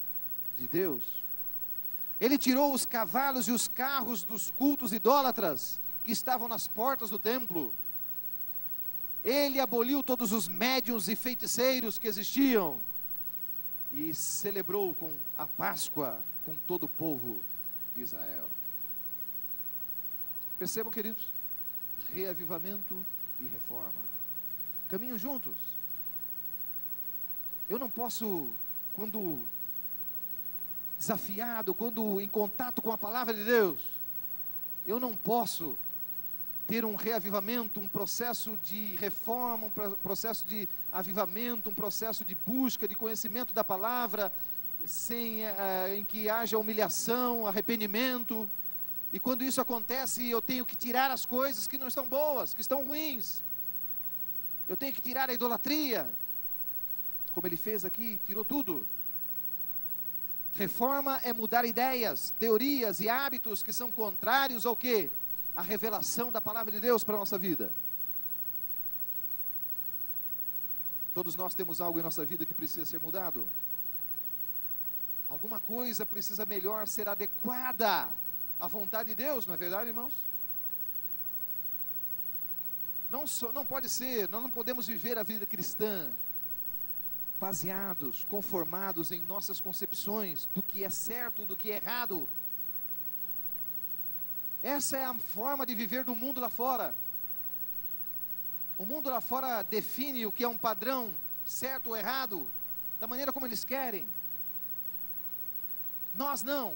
de Deus. Ele tirou os cavalos e os carros dos cultos idólatras que estavam nas portas do templo. Ele aboliu todos os médiuns e feiticeiros que existiam e celebrou com a Páscoa com todo o povo de Israel. Percebam, queridos, reavivamento e reforma caminham juntos. Eu não posso, quando desafiado, quando em contato com a palavra de Deus, eu não posso ter um reavivamento, um processo de reforma, um processo de avivamento, um processo de busca, de conhecimento da palavra, em que haja humilhação, arrependimento. E quando isso acontece, eu tenho que tirar as coisas que não estão boas, que estão ruins. Eu tenho que tirar a idolatria, como ele fez aqui, tirou tudo. Reforma é mudar ideias, teorias e hábitos que são contrários ao quê? A revelação da palavra de Deus para a nossa vida. Todos nós temos algo em nossa vida que precisa ser mudado. Alguma coisa precisa melhor ser adequada à vontade de Deus, não é verdade, irmãos? Não pode ser, nós não podemos viver a vida cristã baseados, conformados em nossas concepções do que é certo, do que é errado. Essa é a forma de viver do mundo lá fora. O mundo lá fora define o que é um padrão certo ou errado, da maneira como eles querem. Nós não.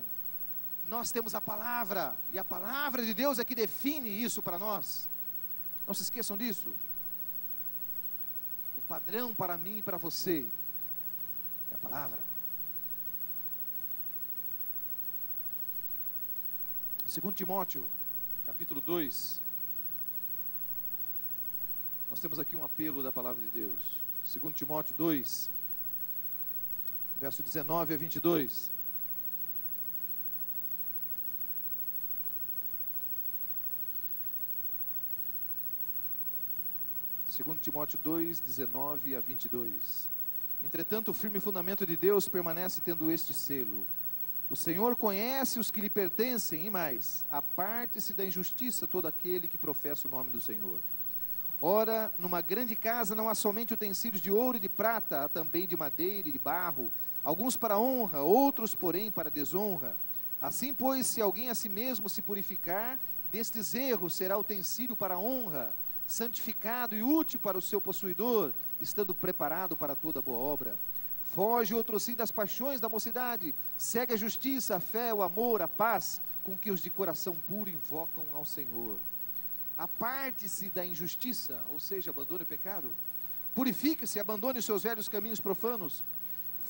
Nós temos a palavra, e a palavra de Deus é que define isso para nós. Não se esqueçam disso. O padrão para mim e para você é a palavra. 2 Timóteo, capítulo 2. Nós temos aqui um apelo da palavra de Deus. 2 Timóteo 2, verso 19 a 22. Segundo Timóteo 2, 19 a 22. Entretanto, o firme fundamento de Deus permanece tendo este selo: o Senhor conhece os que lhe pertencem, e mais, aparte-se da injustiça todo aquele que professa o nome do Senhor. Ora, numa grande casa não há somente utensílios de ouro e de prata, há também de madeira e de barro, alguns para honra, outros, porém, para desonra. Assim, pois, se alguém a si mesmo se purificar, destes erros será utensílio para honra, santificado e útil para o seu possuidor, estando preparado para toda boa obra. Foge outro sim das paixões da mocidade, segue a justiça, a fé, o amor, a paz, com que os de coração puro invocam ao Senhor. Aparte-se da injustiça, ou seja, abandone o pecado. Purifique-se, abandone os seus velhos caminhos profanos.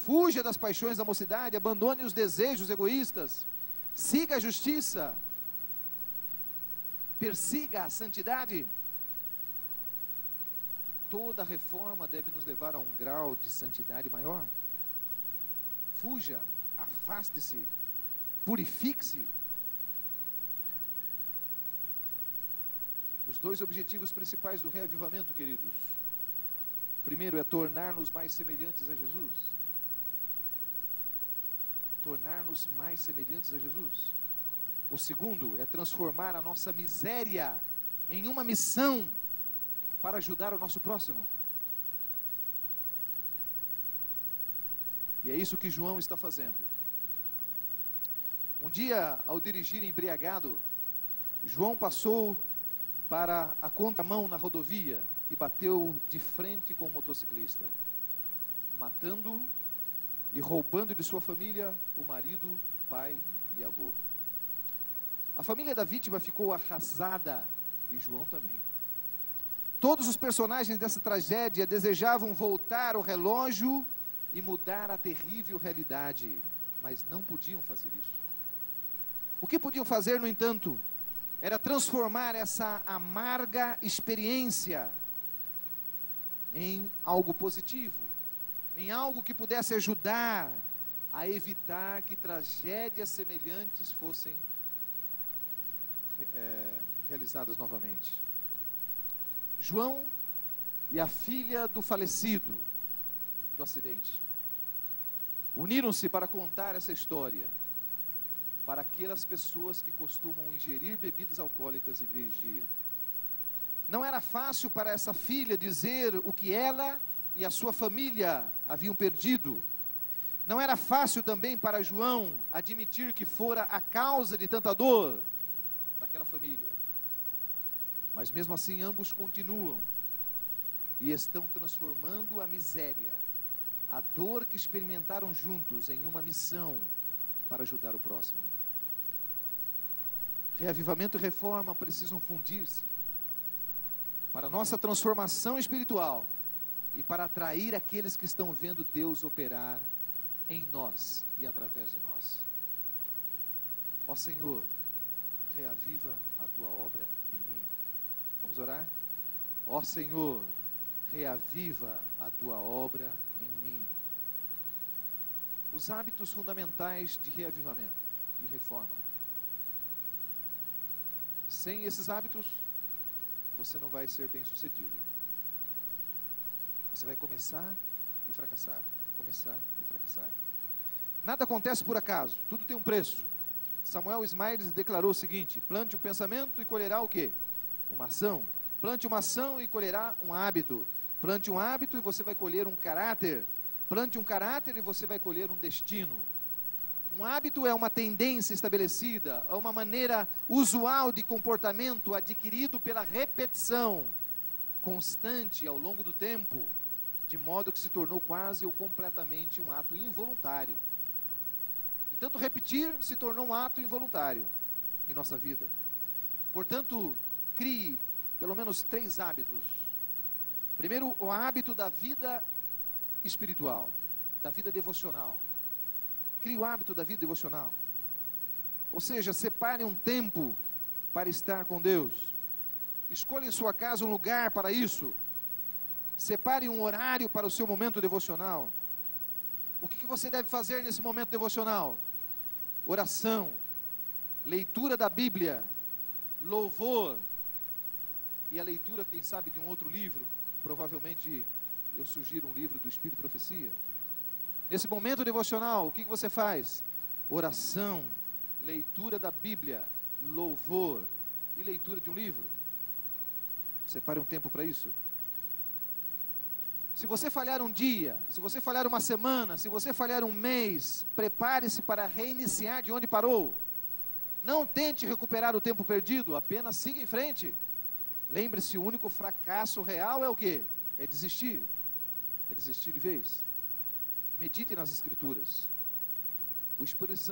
Fuja das paixões da mocidade, abandone os desejos egoístas. Siga a justiça, persiga a santidade. Toda reforma deve nos levar a um grau de santidade maior. Fuja, afaste-se, purifique-se. Os dois objetivos principais do reavivamento, queridos. Primeiro é tornar-nos mais semelhantes a Jesus. Tornar-nos mais semelhantes a Jesus. O segundo é transformar a nossa miséria em uma missão para ajudar o nosso próximo. E é isso que João está fazendo. Um dia, ao dirigir embriagado, João passou para a contramão na rodovia e bateu de frente com o motociclista, matando e roubando de sua família o marido, pai e avô. A família da vítima ficou arrasada e João também. Todos os personagens dessa tragédia desejavam voltar o relógio e mudar a terrível realidade, mas não podiam fazer isso. O que podiam fazer, no entanto, era transformar essa amarga experiência em algo positivo, em algo que pudesse ajudar a evitar que tragédias semelhantes fossem realizadas novamente. João e a filha do falecido do acidente uniram-se para contar essa história para aquelas pessoas que costumam ingerir bebidas alcoólicas e dirigir. Não era fácil para essa filha dizer o que ela e a sua família haviam perdido. Não era fácil também para João admitir que fora a causa de tanta dor para aquela família. Mas mesmo assim ambos continuam e estão transformando a miséria, a dor que experimentaram juntos, em uma missão para ajudar o próximo. Reavivamento e reforma precisam fundir-se para a nossa transformação espiritual e para atrair aqueles que estão vendo Deus operar em nós e através de nós. Ó Senhor, reaviva a tua obra em mim. Vamos orar? Ó Senhor, reaviva a tua obra em mim. Os hábitos fundamentais de reavivamento e reforma. Sem esses hábitos, você não vai ser bem sucedido. Você vai começar e fracassar. Começar e fracassar. Nada acontece por acaso, tudo tem um preço. Samuel Smiles declarou o seguinte: plante um pensamento e colherá o quê? Uma ação. Plante uma ação e colherá um hábito. Plante um hábito e você vai colher um caráter. Plante um caráter e você vai colher um destino. Um hábito é uma tendência estabelecida, é uma maneira usual de comportamento adquirido pela repetição constante ao longo do tempo, de modo que se tornou quase ou completamente um ato involuntário. De tanto repetir, se tornou um ato involuntário em nossa vida. Portanto, crie pelo menos 3 hábitos. Primeiro, o hábito da vida espiritual, da vida devocional. Crie o hábito da vida devocional. Ou seja, separe um tempo para estar com Deus. Escolha em sua casa um lugar para isso. Separe um horário para o seu momento devocional. O que você deve fazer nesse momento devocional? Oração, leitura da Bíblia, louvor e a leitura, quem sabe, de um outro livro. Provavelmente eu sugiro um livro do Espírito e Profecia. Nesse momento devocional, o que você faz? Oração, leitura da Bíblia, louvor e leitura de um livro. Separe um tempo para isso. Se você falhar um dia, se você falhar uma semana, se você falhar um mês, prepare-se para reiniciar de onde parou. Não tente recuperar o tempo perdido, apenas siga em frente. Lembre-se, o único fracasso real é o quê? É desistir. É desistir de vez. Medite nas Escrituras.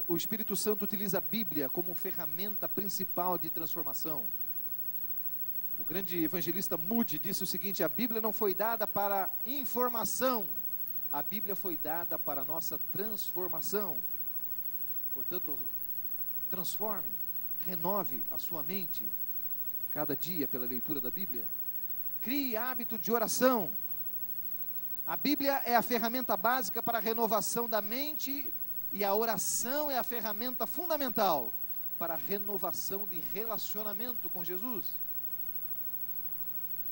O Espírito Santo utiliza a Bíblia como ferramenta principal de transformação. O grande evangelista Moody disse o seguinte: a Bíblia não foi dada para informação, a Bíblia foi dada para a nossa transformação. Portanto, transforme, renove a sua mente cada dia pela leitura da Bíblia. Crie hábito de oração. A Bíblia é a ferramenta básica para a renovação da mente e a oração é a ferramenta fundamental para a renovação de relacionamento com Jesus.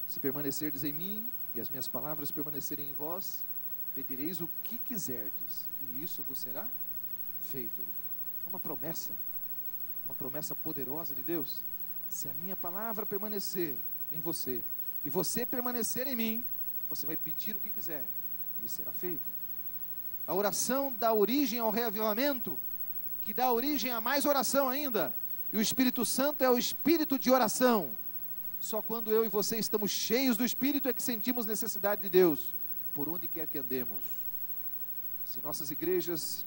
Se permanecerdes em mim e as minhas palavras permanecerem em vós, pedireis o que quiserdes e isso vos será feito. É uma promessa poderosa de Deus. Se a minha palavra permanecer em você e você permanecer em mim, você vai pedir o que quiser e será feito. A oração dá origem ao reavivamento, que dá origem a mais oração ainda. E o Espírito Santo é o espírito de oração. Só quando eu e você estamos cheios do Espírito é que sentimos necessidade de Deus, por onde quer que andemos. Se nossas igrejas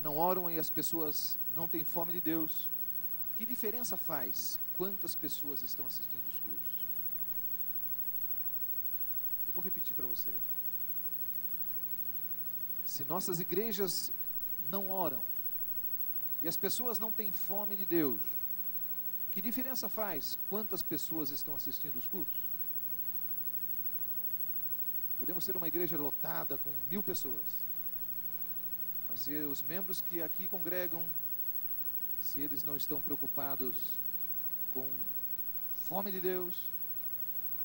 não oram e as pessoas não têm fome de Deus, que diferença faz quantas pessoas estão assistindo os cultos? Vou repetir para você. Se nossas igrejas não oram e as pessoas não têm fome de Deus, que diferença faz quantas pessoas estão assistindo os cultos? Podemos ter uma igreja lotada com 1000 pessoas, mas se os membros que aqui congregam, se eles não estão preocupados com fome de Deus,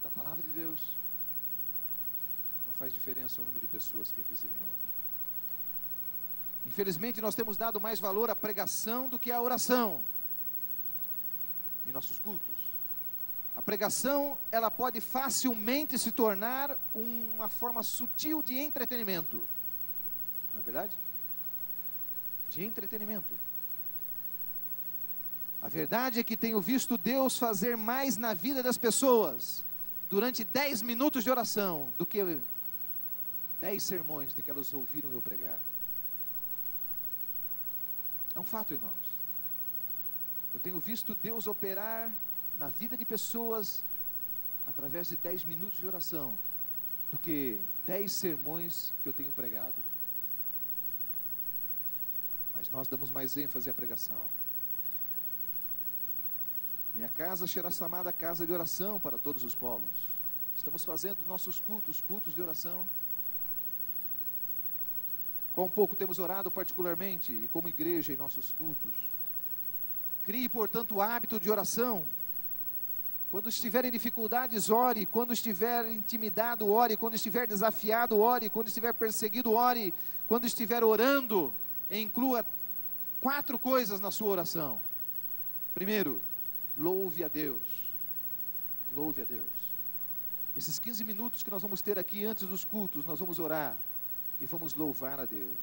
da palavra de Deus, não faz diferença o número de pessoas que aqui se reúnem. Infelizmente, nós temos dado mais valor à pregação do que à oração em nossos cultos. A pregação, ela pode facilmente se tornar uma forma sutil de entretenimento. Não é verdade? De entretenimento. A verdade é que tenho visto Deus fazer mais na vida das pessoas durante 10 minutos de oração do que 10 sermões de que elas ouviram eu pregar. É um fato, irmãos. Eu tenho visto Deus operar na vida de pessoas através de 10 minutos de oração do que 10 sermões que eu tenho pregado. Mas nós damos mais ênfase à pregação. Minha casa será chamada casa de oração para todos os povos. Estamos fazendo nossos cultos de oração. Quão pouco temos orado particularmente e como igreja em nossos cultos. Crie, portanto, o hábito de oração. Quando estiver em dificuldades, ore. Quando estiver intimidado, ore. Quando estiver desafiado, ore. Quando estiver perseguido, ore. Quando estiver orando, inclua 4 coisas na sua oração. Primeiro, louve a Deus. Louve a Deus. Esses 15 minutos que nós vamos ter aqui antes dos cultos, nós vamos orar e vamos louvar a Deus.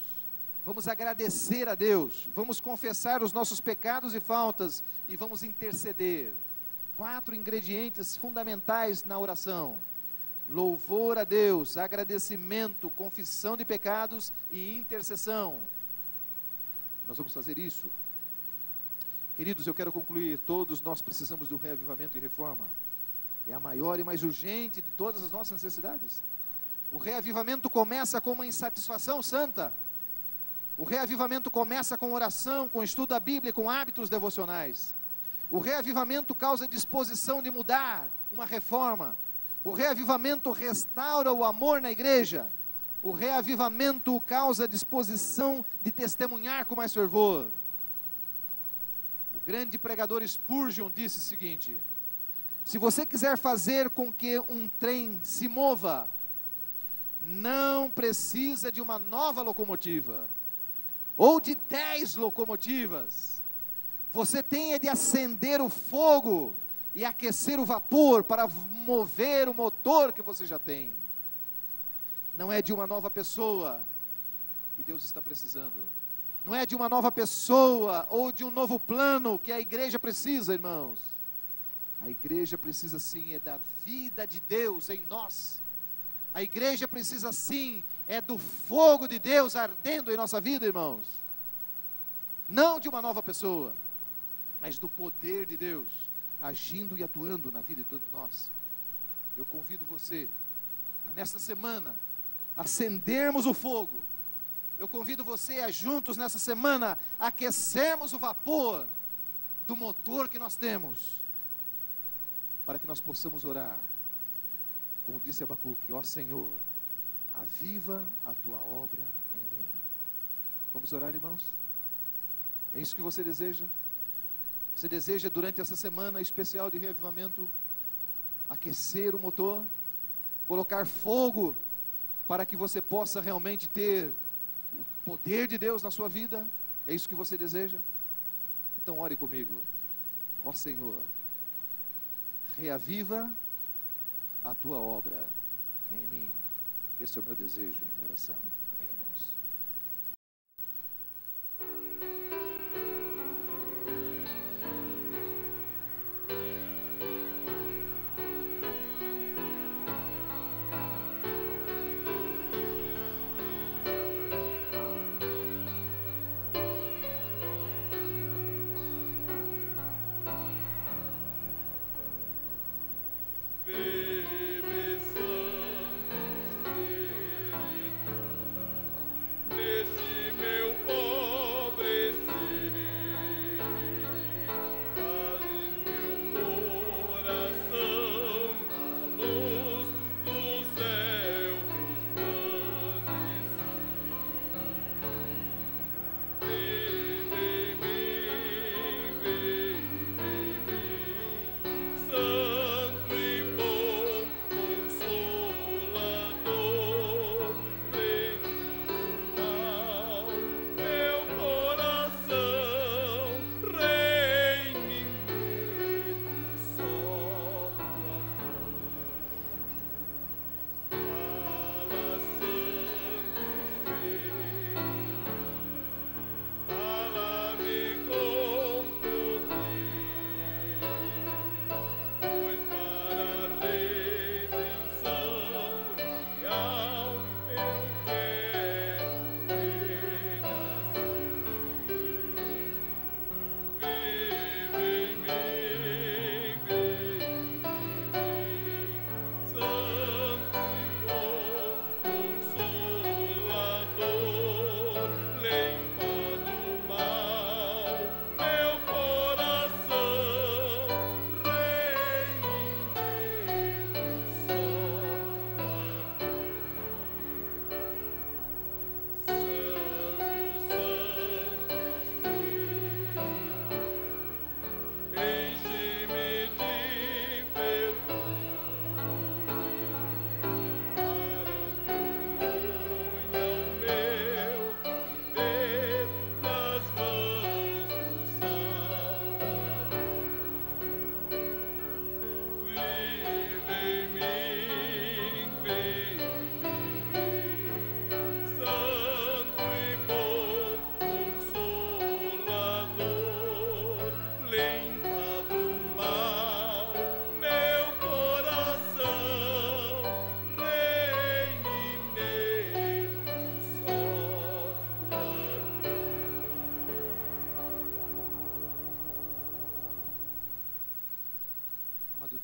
Vamos agradecer a Deus. Vamos confessar os nossos pecados e faltas e vamos interceder. 4 ingredientes fundamentais na oração: louvor a Deus, agradecimento, confissão de pecados e intercessão. Nós vamos fazer isso. Queridos, eu quero concluir. Todos nós precisamos do reavivamento e reforma. É a maior e mais urgente de todas as nossas necessidades. O reavivamento começa com uma insatisfação santa. O reavivamento começa com oração, com estudo da Bíblia, com hábitos devocionais. O reavivamento causa disposição de mudar, uma reforma. O reavivamento restaura o amor na igreja. O reavivamento causa disposição de testemunhar com mais fervor. O grande pregador Spurgeon disse o seguinte: se você quiser fazer com que um trem se mova, não precisa de uma nova locomotiva, ou de 10 locomotivas. Você tem de acender o fogo e aquecer o vapor para mover o motor que você já tem. Não é de uma nova pessoa que Deus está precisando. Não é de uma nova pessoa ou de um novo plano que a igreja precisa, irmãos. A igreja precisa sim é da vida de Deus em nós. A igreja precisa sim é do fogo de Deus ardendo em nossa vida, irmãos. Não de uma nova pessoa, mas do poder de Deus agindo e atuando na vida de todos nós. Eu convido você a, nesta semana, acendermos o fogo. Eu convido você a juntos nessa semana aquecermos o vapor do motor que nós temos, para que nós possamos orar, como disse Abacuque: ó Senhor, aviva a tua obra em mim. Vamos orar, irmãos? É isso que você deseja? Você deseja, durante essa semana especial de reavivamento, aquecer o motor, colocar fogo, para que você possa realmente ter o poder de Deus na sua vida? É isso que você deseja? Então ore comigo. Ó Senhor, reaviva a tua obra em mim. Esse é o meu desejo e a minha oração. Amém, irmãos.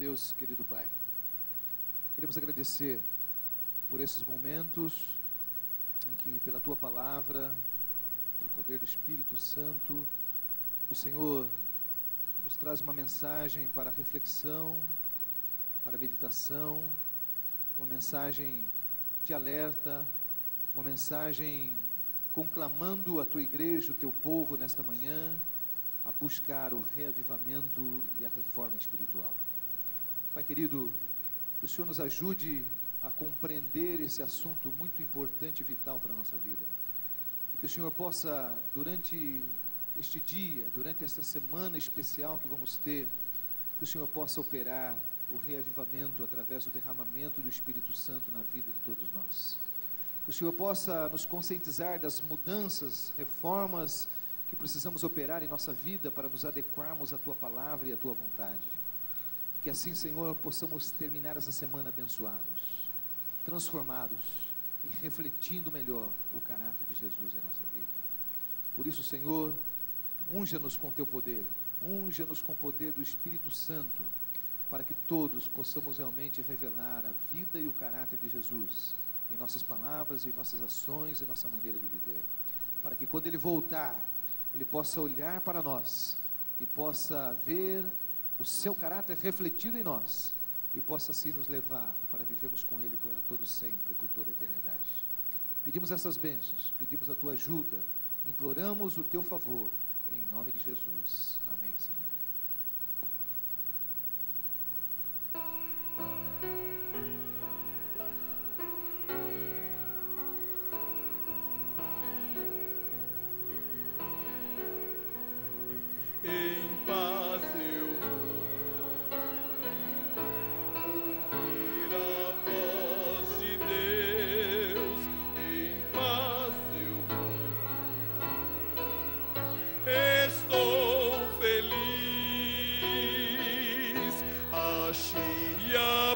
Deus, querido Pai, queremos agradecer por esses momentos em que, pela Tua palavra, pelo poder do Espírito Santo, o Senhor nos traz uma mensagem para reflexão, para meditação, uma mensagem de alerta, uma mensagem conclamando a Tua igreja, o Teu povo nesta manhã, a buscar o reavivamento e a reforma espiritual. Pai querido, que o Senhor nos ajude a compreender esse assunto muito importante e vital para a nossa vida. E que o Senhor possa, durante este dia, durante esta semana especial que vamos ter, que o Senhor possa operar o reavivamento através do derramamento do Espírito Santo na vida de todos nós. Que o Senhor possa nos conscientizar das mudanças, reformas que precisamos operar em nossa vida para nos adequarmos à Tua palavra e à Tua vontade. Que assim, Senhor, possamos terminar essa semana abençoados, transformados e refletindo melhor o caráter de Jesus em nossa vida. Por isso, Senhor, unja-nos com Teu poder, unja-nos com o poder do Espírito Santo, para que todos possamos realmente revelar a vida e o caráter de Jesus em nossas palavras, em nossas ações, em nossa maneira de viver. Para que quando Ele voltar, Ele possa olhar para nós e possa ver o Seu caráter refletido em nós e possa assim nos levar para vivermos com Ele por todo sempre, por toda a eternidade. Pedimos essas bênçãos, pedimos a Tua ajuda, imploramos o Teu favor, em nome de Jesus. Amém, Senhor.
Em paz eu vou ouvir a voz de Deus. Em paz eu vou. Estou feliz, achei a